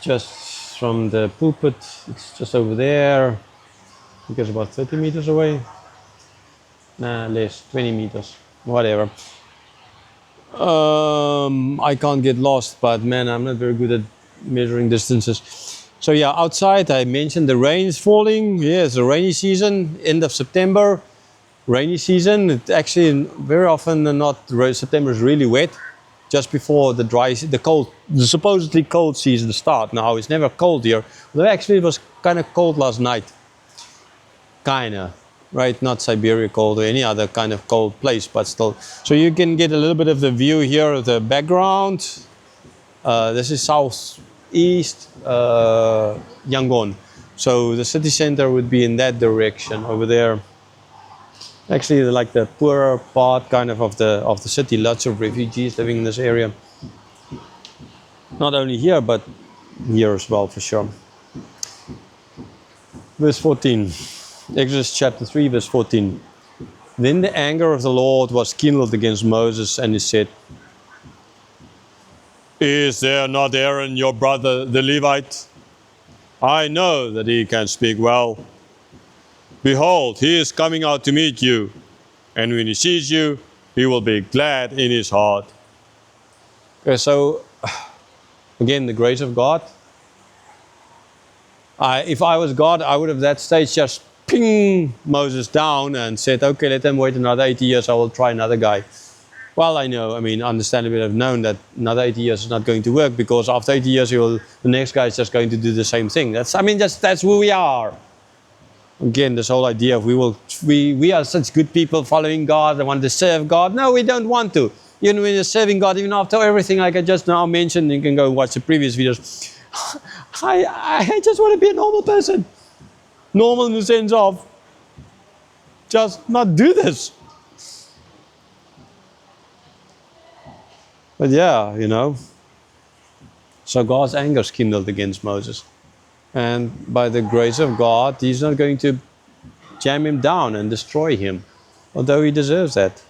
just from the pulpit. It's just over there. I think it's about 30 meters away. Nah, less, 20 meters, whatever. I can't get lost, but man, I'm not very good at measuring distances. So yeah, outside I mentioned the rain is falling. Yeah, it's a rainy season, end of September. Rainy season. It actually very often not. September is really wet, just before the supposedly cold season start. Now it's never cold here. Although actually it was kind of cold last night. Kinda, right? Not Siberia cold or any other kind of cold place, but still. So you can get a little bit of the view here of the background. This is southeast Yangon. So the city center would be in that direction over there. Actually, like the poorer part kind of the city, lots of refugees living in this area. Not only here, but here as well, for sure. Verse 14, Exodus chapter 3, verse 14. Then the anger of the Lord was kindled against Moses, and he said, "Is there not Aaron, your brother, the Levite? I know that he can speak well. Behold, he is coming out to meet you, and when he sees you, he will be glad in his heart." Okay, so again, the grace of God. If I was God, I would have at that stage just ping Moses down and said, okay, let them wait another 80 years, I will try another guy. Well, understandably, I've known that another 80 years is not going to work, because after 80 years, the next guy is just going to do the same thing. That's who we are. Again, this whole idea of we are such good people following God and want to serve God. No, we don't want to. Even when you're serving God, even after everything like I just now mentioned, you can go and watch the previous videos. I just want to be a normal person. Normal in the sense of just not do this. But yeah, So God's anger is kindled against Moses. And by the grace of God, he's not going to jam him down and destroy him, although he deserves that.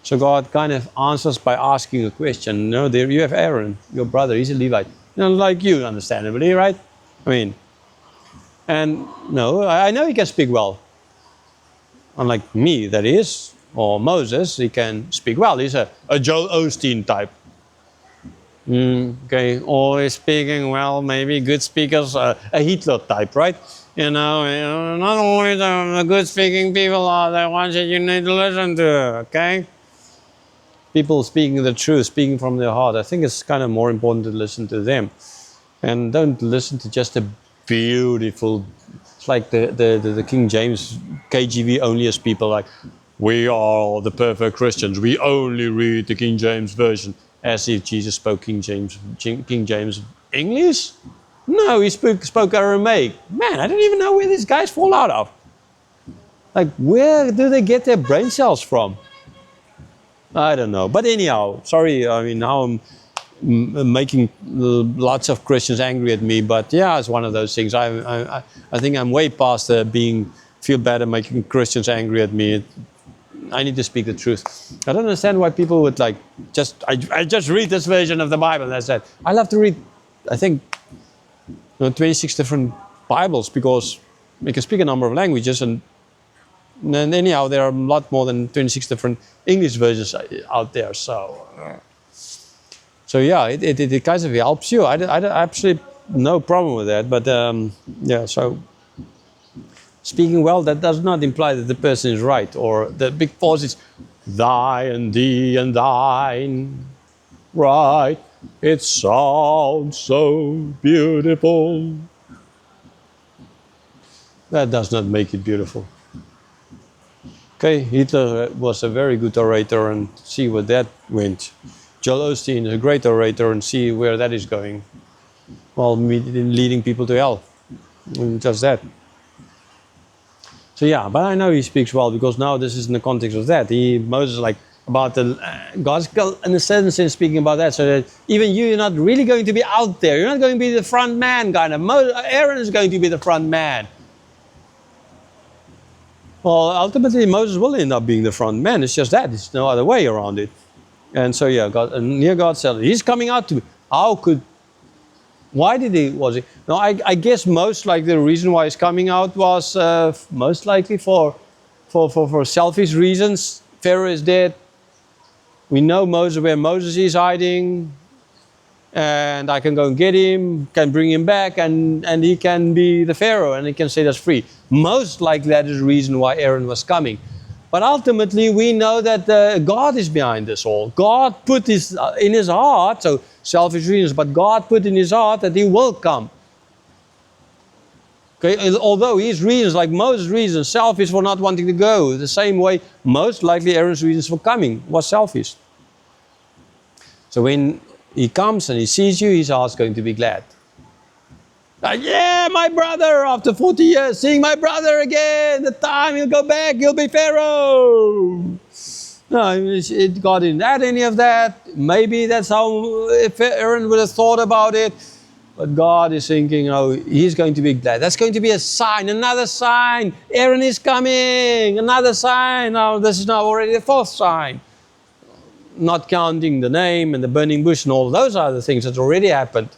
So God kind of answers by asking a question. There you have Aaron, your brother, he's a Levite. Like you, understandably, right? And no, I know he can speak well. Unlike me, that is, or Moses, he can speak well. He's a Joel Osteen type. Okay, always speaking well, maybe good speakers, a Hitler type, right? Not only the good speaking people are the ones that you need to listen to, okay? People speaking the truth, speaking from their heart. I think it's kind of more important to listen to them. And don't listen to just a beautiful, it's like the King James, KJV only as people like, we are the perfect Christians, we only read the King James Version. As if Jesus spoke King James English? No, he spoke Aramaic. Man, I don't even know where these guys fall out of. Like, where do they get their brain cells from? I don't know. But anyhow, sorry, now I'm making lots of Christians angry at me, but yeah, it's one of those things. I think I'm way past feel bad at making Christians angry at me. I need to speak the truth. I don't understand why people would I just read this version of the Bible, and that's it. I love to read, I think, 26 different Bibles, because we can speak a number of languages, and anyhow, there are a lot more than 26 different English versions out there. So yeah, it kind of helps you. I absolutely no problem with that. But yeah, so speaking well, that does not imply that the person is right, or the big pause is thy and thee and thine, right? It sounds so beautiful. That does not make it beautiful. Okay, Hitler was a very good orator, and see where that went. Joel Osteen is a great orator, and see where that is going. Well, leading people to hell. And just that. So yeah, but I know he speaks well, because now this is in the context of that. Moses, about God's, in a certain sense, speaking about that, so that even you're not really going to be out there. You're not going to be the front man, kind of. Aaron is going to be the front man. Well, ultimately, Moses will end up being the front man. It's just that. There's no other way around it. And so, yeah, God said, he's coming out to me. How could Why did he? Was he? No, I guess most likely the reason why he's coming out was most likely for selfish reasons. Pharaoh is dead. We know Moses where Moses is hiding, and I can go and get him, can bring him back, and he can be the Pharaoh, and he can set us free. Most likely that is the reason why Aaron was coming. But ultimately, we know that God is behind this all. God put this in his heart, so selfish reasons, but God put in his heart that he will come. Okay, although his reasons, like Moses' reasons, selfish for not wanting to go, the same way, most likely Aaron's reasons for coming was selfish. So when he comes and he sees you, his heart's going to be glad. Yeah, my brother, after 40 years, seeing my brother again, the time he'll go back, he'll be Pharaoh. No, God didn't add any of that. Maybe that's how Aaron would have thought about it. But God is thinking, oh, he's going to be glad. That's going to be a sign, another sign. Aaron is coming, another sign. Now, this is now already the fourth sign. Not counting the name and the burning bush and all those other things that already happened.